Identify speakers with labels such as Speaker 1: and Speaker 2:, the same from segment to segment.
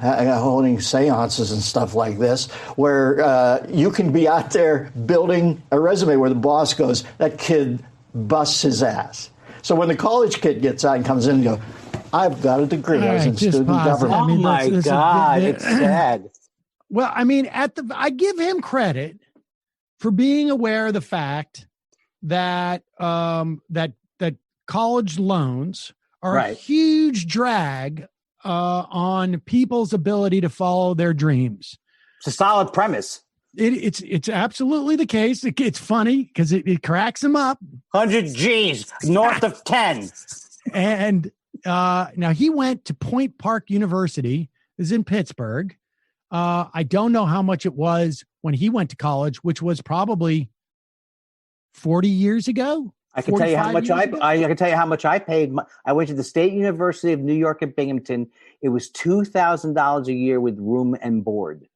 Speaker 1: holding seances and stuff like this, where you can be out there building a resume where the boss goes, that kid busts his ass. So when the college kid gets out and comes in and goes, I've got a degree. I was in student government.
Speaker 2: I mean, my God, it's sad.
Speaker 3: Well, I mean, I give him credit for being aware of the fact that that college loans are a huge drag on people's ability to follow their dreams.
Speaker 2: It's a solid premise.
Speaker 3: It's absolutely the case. It's funny because it cracks them up.
Speaker 2: 100 G's north of 10.
Speaker 3: And now he went to Point Park University. This is in Pittsburgh. I don't know how much it was when he went to college, which was probably 40 years ago.
Speaker 2: I can tell you how much I can tell you how much I paid. I went to the State University of New York at Binghamton. It was $2,000 a year with room and board.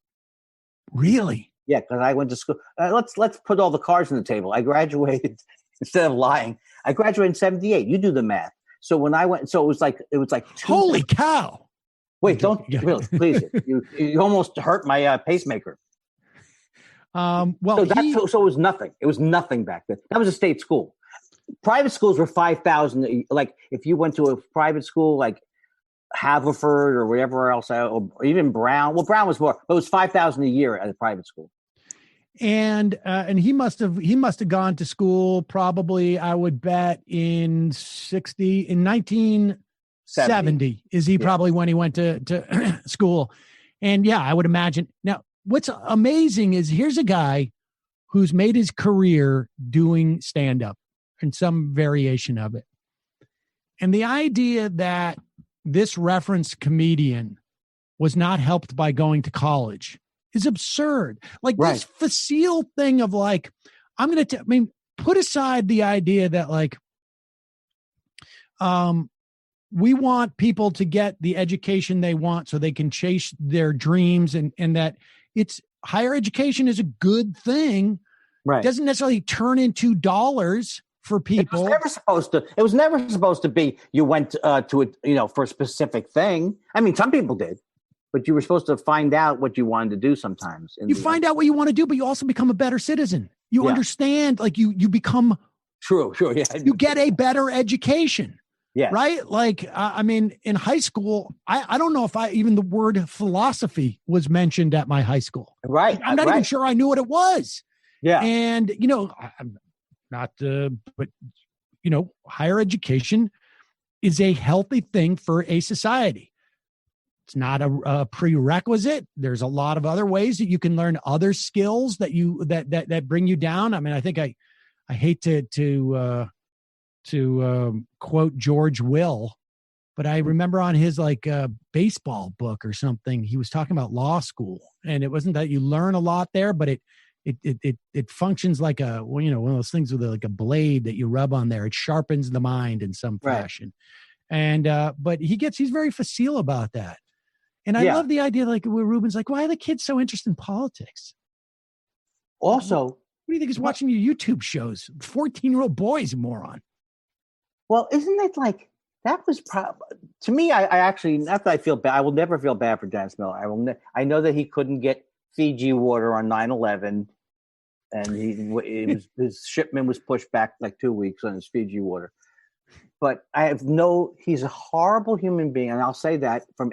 Speaker 3: Really?
Speaker 2: Yeah, because I went to school. Let's put all the cards on the table. I graduated instead of lying. I graduated in '78. You do the math. So when I went, so it was like
Speaker 3: holy cow!
Speaker 2: Wait, don't really, please. You almost hurt my pacemaker.
Speaker 3: Well,
Speaker 2: so it was nothing. It was nothing back then. That was a state school. Private schools were $5,000. Like if you went to a private school like Haverford or whatever else, or even Brown. Well, Brown was more. But it was $5,000 a year at a private school.
Speaker 3: And he must have gone to school probably, I would bet, in 1970 is he probably when he went to school. And yeah, I would imagine. Now, what's amazing is here's a guy who's made his career doing stand-up and some variation of it. And the idea that this referenced comedian was not helped by going to college is absurd. Like this facile thing of like, put aside the idea that like, we want people to get the education they want so they can chase their dreams and that it's higher education is a good thing. Right. It doesn't necessarily turn into dollars for people.
Speaker 2: It was never supposed to be you went to it, for a specific thing. I mean, some people did, but you were supposed to find out what you wanted to do sometimes.
Speaker 3: You find out what you want to do, but you also become a better citizen. You understand, like you become
Speaker 2: true. Yeah.
Speaker 3: You get a better education.
Speaker 2: Yeah.
Speaker 3: Right. Like, in high school, I don't know if even the word philosophy was mentioned at my high school.
Speaker 2: Right.
Speaker 3: I'm not even sure I knew what it was.
Speaker 2: Yeah.
Speaker 3: And, I'm not, but, higher education is a healthy thing for a society. It's not a prerequisite. There's a lot of other ways that you can learn other skills that bring you down. I mean, I think I hate to quote George Will, but I remember on his baseball book or something, he was talking about law school, and it wasn't that you learn a lot there, but it functions like one of those things with like a blade that you rub on there. It sharpens the mind in some fashion. And, but he's very facile about that. And I love the idea, like where Ruben's like, why are the kids so interested in politics?
Speaker 2: Also,
Speaker 3: what do you think is watching your YouTube shows? 14-year-old boy's a moron.
Speaker 2: Well, isn't it like that was to me? I actually, not that I feel bad. I will never feel bad for Dennis Miller. I know that he couldn't get Fiji water on 9/11, and his shipment was pushed back like 2 weeks on his Fiji water. But he's a horrible human being, and I'll say that from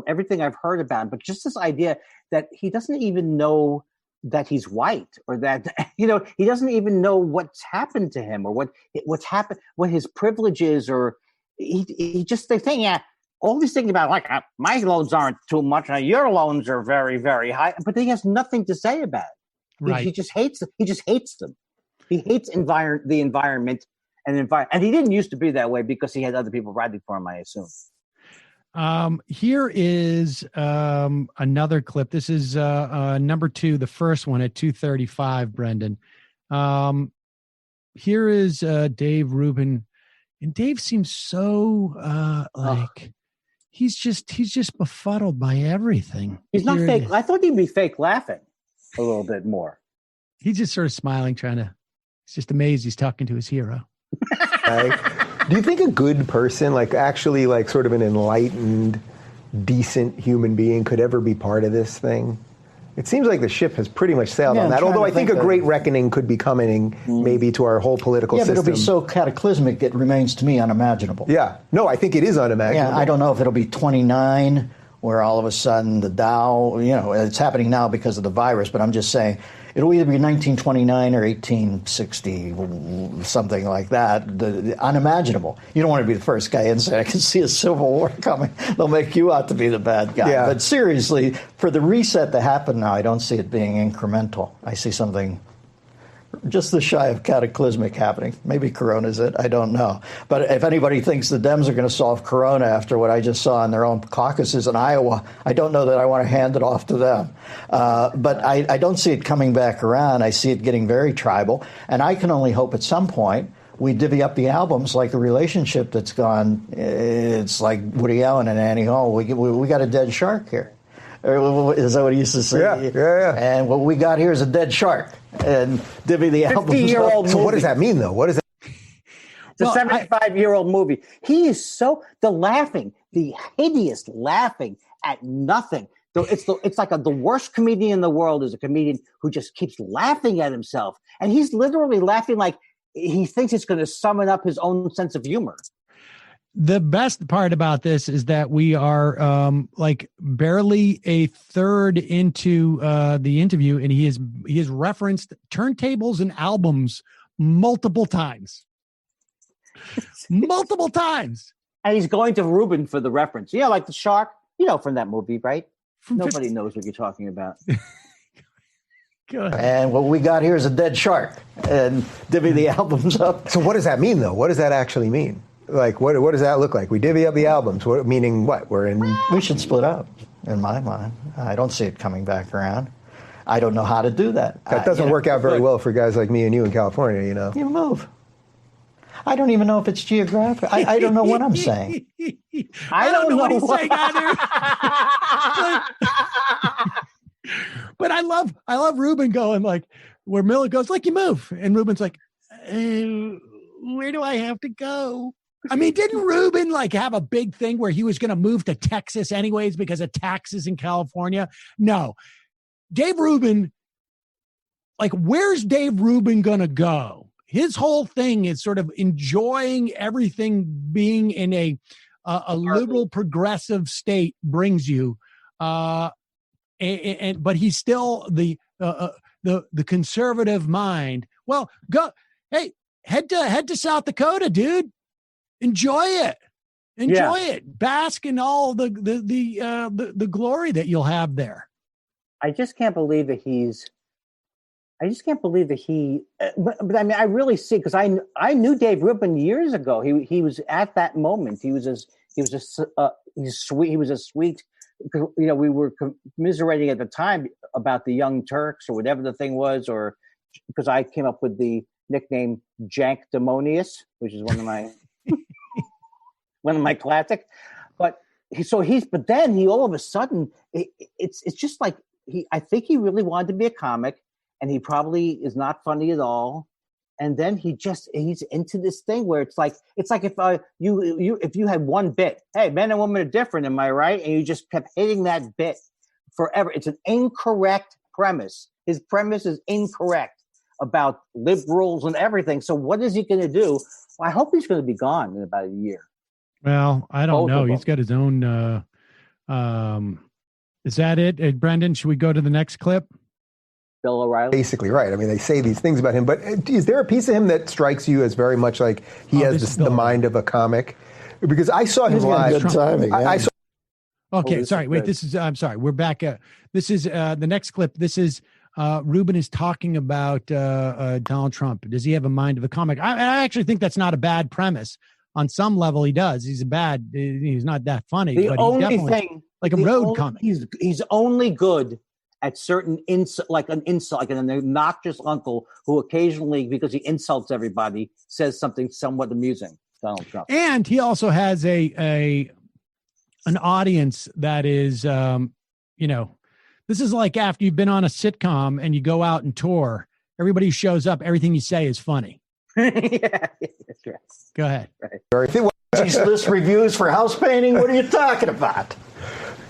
Speaker 2: everything I've heard about him. But just this idea that he doesn't even know that he's white, or that he doesn't even know what's happened to him, or what's happened, what his privilege is, or he just they think all these things about like my loans aren't too much, your loans are very, very high, but he has nothing to say about it. Right. He just hates them. He just hates them. He hates the environment. And he didn't used to be that way because he had other people writing for him, I assume.
Speaker 3: Here is another clip. This is number 2, the first one at 2:35, Brendan. Here is Dave Rubin. And Dave seems so he's just befuddled by everything.
Speaker 2: He's not fake. I thought he'd be fake laughing a little bit more.
Speaker 3: He's just sort of smiling, he's just amazed he's talking to his hero.
Speaker 4: Do you think a good person, like actually like sort of an enlightened decent human being could ever be part of this thing? It seems like the ship has pretty much sailed on that, although I think a great reckoning could be coming maybe to our whole political system.
Speaker 1: Yeah, but it'll be so cataclysmic, it remains to me unimaginable.
Speaker 4: Yeah. No, I think it is unimaginable.
Speaker 1: Yeah, I don't know if it'll be 29, where all of a sudden the Dow, it's happening now because of the virus, but I'm just saying, it'll either be 1929 or 1860, something like that. Unimaginable. You don't want to be the first guy in saying, I can see a civil war coming. They'll make you out to be the bad guy.
Speaker 4: Yeah.
Speaker 1: But seriously, for the reset to happen now, I don't see it being incremental. I see something just the shy of cataclysmic happening. Maybe Corona's it. I don't know. But if anybody thinks the Dems are going to solve Corona after what I just saw in their own caucuses in Iowa, I don't know that I want to hand it off to them. But I don't see it coming back around. I see it getting very tribal. And I can only hope at some point we divvy up the albums like a relationship that's gone. It's like Woody Allen and Annie Hall. We got a dead shark here. Is that what he used to say?
Speaker 4: Yeah.
Speaker 1: And what we got here is a dead shark. And divvy the albums.
Speaker 2: 50-year-old movie.
Speaker 4: So what does that mean, though? What is that?
Speaker 2: It's a 75-year-old movie. He is the hideous laughing at nothing. It's like the worst comedian in the world is a comedian who just keeps laughing at himself. And he's literally laughing like he thinks it's going to summon up his own sense of humor.
Speaker 3: The best part about this is that we are like barely a third into the interview, and he has referenced turntables and albums multiple times. Multiple times.
Speaker 2: And he's going to Ruben for the reference. Yeah, like the shark, from that movie, right? Nobody knows what you're talking about.
Speaker 3: Good.
Speaker 1: And what we got here is a dead shark. And divvy the albums up.
Speaker 4: So what does that mean, though? What does that actually mean? Like, what does that look like? We divvy up the albums. Meaning what?
Speaker 1: We should split up, in my mind. I don't see it coming back around. I don't know how to do that.
Speaker 4: That doesn't work out very well for guys like me and you in California,
Speaker 1: You move. I don't even know if it's geographic. I don't know what I'm saying.
Speaker 2: I don't know
Speaker 3: what he's saying either. But I love Ruben going like, where Miller goes, like, you move. And Ruben's like, where do I have to go? I mean, didn't Ruben like have a big thing where he was going to move to Texas anyways because of taxes in California? No. Dave Rubin, like, where's Dave Rubin going to go? His whole thing is sort of enjoying everything being in a liberal progressive state brings you. But he's still the conservative mind. Well, go, hey, head to South Dakota, dude. Enjoy it. It. Bask in all the glory that you'll have there.
Speaker 2: I just can't believe that but I mean, I really see, because I knew Dave Rubin years ago. He was at that moment. He was a sweet. We were commiserating at the time about the Young Turks or whatever the thing was, or because I came up with the nickname Jankdemonious, which is one of my classic. But then he all of a sudden it's just like I think he really wanted to be a comic, and he probably is not funny at all. And then he's into this thing where it's like if you had one bit, hey, men and women are different, am I right? And you just kept hitting that bit forever. It's an incorrect premise. His premise is incorrect about liberals and everything. So what is he going to do? Well, I hope he's going to be gone in about a year.
Speaker 3: Well, I don't know. He's got his own. Is that it, Brendan? Should we go to the next clip?
Speaker 2: Bill O'Reilly.
Speaker 4: Basically, right. I mean, they say these things about him, but is there a piece of him that strikes you as very much like he has the mind of a comic? Because I saw him live.
Speaker 1: Good timing. Yeah.
Speaker 3: Okay, sorry. Wait, I'm sorry. We're back. This is the next clip. This is Ruben is talking about Donald Trump. Does he have a mind of a comic? I actually think that's not a bad premise. On some level, he does. He's not that funny.
Speaker 2: The
Speaker 3: but
Speaker 2: only
Speaker 3: he's definitely
Speaker 2: thing,
Speaker 3: like a road comic.
Speaker 2: He's only good at certain like an obnoxious uncle who occasionally, because he insults everybody, says something somewhat amusing. Donald Trump. And
Speaker 3: he also has an audience that is, this is like after you've been on a sitcom and you go out and tour, everybody who shows up, everything you say is funny.
Speaker 2: Yeah, that's right.
Speaker 3: Go ahead.
Speaker 1: Right. These list reviews for house painting. What are you talking about?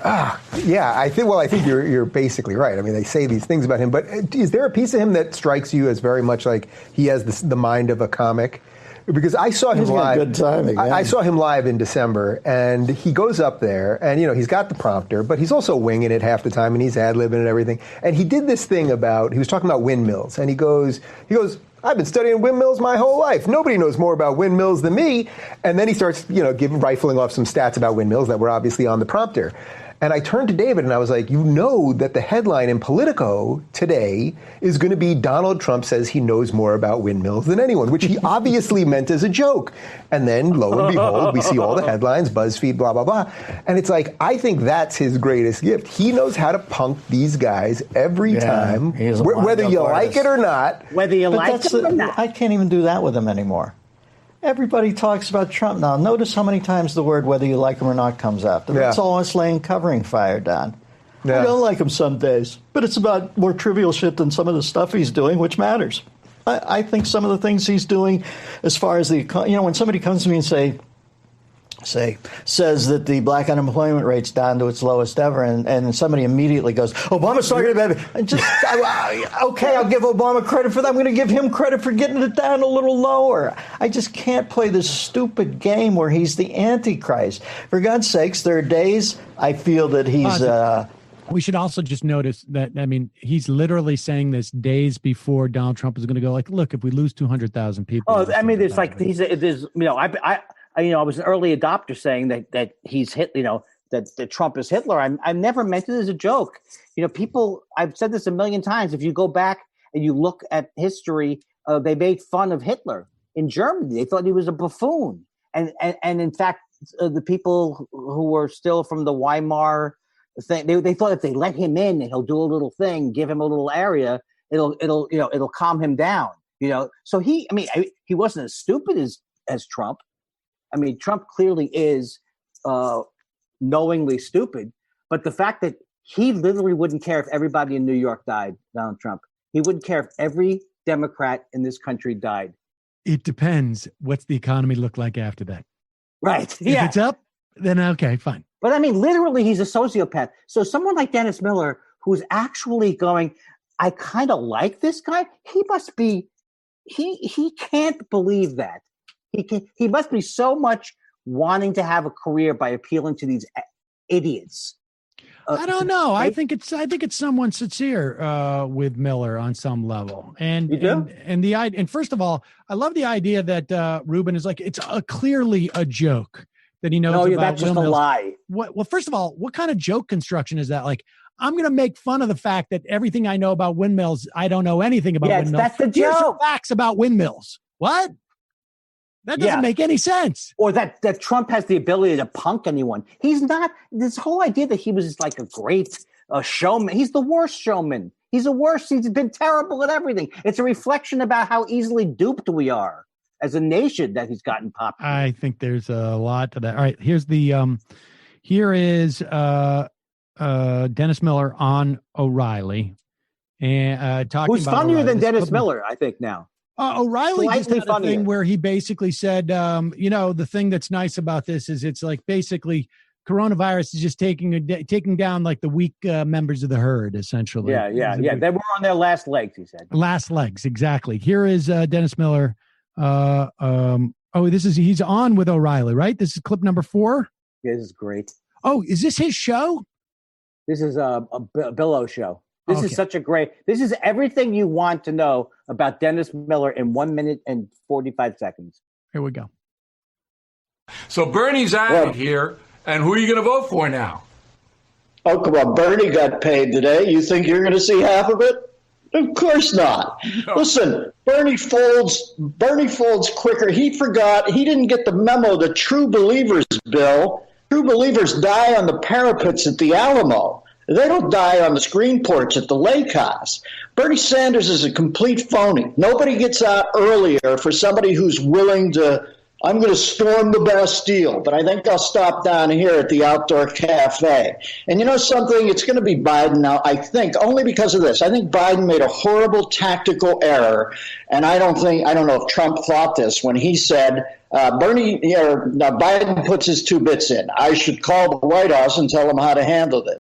Speaker 4: Yeah, I think you're basically right. I mean, they say these things about him, but is there a piece of him that strikes you as very much like he has the mind of a comic? Because I saw him live.
Speaker 1: Good timing, yeah.
Speaker 4: I saw him live in December, and he goes up there, and he's got the prompter, but he's also winging it half the time, and he's ad-libbing and everything. And he did this thing he was talking about windmills, and he goes, I've been studying windmills my whole life. Nobody knows more about windmills than me. And then he starts, rifling off some stats about windmills that were obviously on the prompter. And I turned to David and I was like, that the headline in Politico today is going to be Donald Trump says he knows more about windmills than anyone, which he obviously meant as a joke. And then, lo and behold, we see all the headlines, BuzzFeed, blah, blah, blah. And it's like, I think that's his greatest gift. He knows how to punk these guys every time, whether you like it or not.
Speaker 2: Whether you like it or not.
Speaker 1: I can't even do that with him anymore. Everybody talks about Trump now. Notice how many times the word whether you like him or not comes up. It's almost laying covering fire down. Yeah. I don't like him some days, but it's about more trivial shit than some of the stuff he's doing, which matters. I think some of the things he's doing as far as when somebody comes to me and says that the black unemployment rate's down to its lowest ever, and somebody immediately goes, Obama's talking about it. Okay, I'll give Obama credit for that. I'm going to give him credit for getting it down a little lower. I just can't play this stupid game where he's the Antichrist. For God's sakes, there are days I feel that he's...
Speaker 3: we should also just notice that, he's literally saying this days before Donald Trump is going to go look, if we lose 200,000 people...
Speaker 2: there's I was an early adopter saying that he's that Trump is Hitler. I never meant it as a joke. People, I've said this a million times. If you go back and you look at history, they made fun of Hitler in Germany. They thought he was a buffoon. And in fact, the people who were still from the Weimar thing, they thought if they let him in and he'll do a little thing, give him a little area, it'll calm him down. So he wasn't as stupid as Trump. Trump clearly is knowingly stupid, but the fact that he literally wouldn't care if everybody in New York died, Donald Trump. He wouldn't care if every Democrat in this country died.
Speaker 3: It depends. What's the economy look like after that?
Speaker 2: Right.
Speaker 3: If it's up, then okay, fine.
Speaker 2: But literally, he's a sociopath. So someone like Dennis Miller, who's actually going, I kind of like this guy. He must be, he can't believe that. He must be so much wanting to have a career by appealing to these idiots.
Speaker 3: I don't know. I think it's someone sincere with Miller on some level. And
Speaker 2: you do?
Speaker 3: And first of all, I love the idea that Rubin is it's clearly a joke that he knows about.
Speaker 2: No, that's just a lie.
Speaker 3: Well, first of all, what kind of joke construction is that? I'm going to make fun of the fact that everything I know about windmills, I don't know anything about windmills.
Speaker 2: That's the joke.
Speaker 3: Here's some facts about windmills. What? That doesn't make any sense.
Speaker 2: Or that Trump has the ability to punk anyone. He's not. This whole idea that he was a great showman. He's the worst showman. He's been terrible at everything. It's a reflection about how easily duped we are as a nation that he's gotten popular.
Speaker 3: I think there's a lot to that. All right, here is Dennis Miller on O'Reilly and talking
Speaker 2: who's
Speaker 3: about
Speaker 2: funnier
Speaker 3: O'Reilly.
Speaker 2: than Dennis Miller, I think now.
Speaker 3: O'Reilly just had a thing where he basically said, the thing that's nice about this is it's basically coronavirus is just taking down the weak members of the herd, essentially.
Speaker 2: Yeah. They were on their last legs, he said.
Speaker 3: Last legs, exactly. Here is Dennis Miller. He's on with O'Reilly, right? This is clip number 4.
Speaker 2: Yeah, this is great.
Speaker 3: Oh, is this his show?
Speaker 2: This is a Billo show. This is everything you want to know about Dennis Miller in 1 minute and 45 seconds.
Speaker 3: Here we go.
Speaker 5: So Bernie's out here, and who are you going to vote for now?
Speaker 1: Oh, come on. Bernie got paid today. You think you're going to see half of it? Of course not. No. Listen, Bernie folds quicker. He forgot. He didn't get the memo, the True Believers bill. True believers die on the parapets at the Alamo. They don't die on the screen porch at the lake house. Bernie Sanders is a complete phony. Nobody gets out earlier for somebody who's willing to I'm going to storm the Bastille, but I think I'll stop down here at the Outdoor Cafe. And you know something? It's going to be Biden now, I think, only because of this. I think Biden made a horrible tactical error, and I don't know if Trump thought this when he said, Biden puts his 2 bits in. I should call the White House and tell them how to handle this.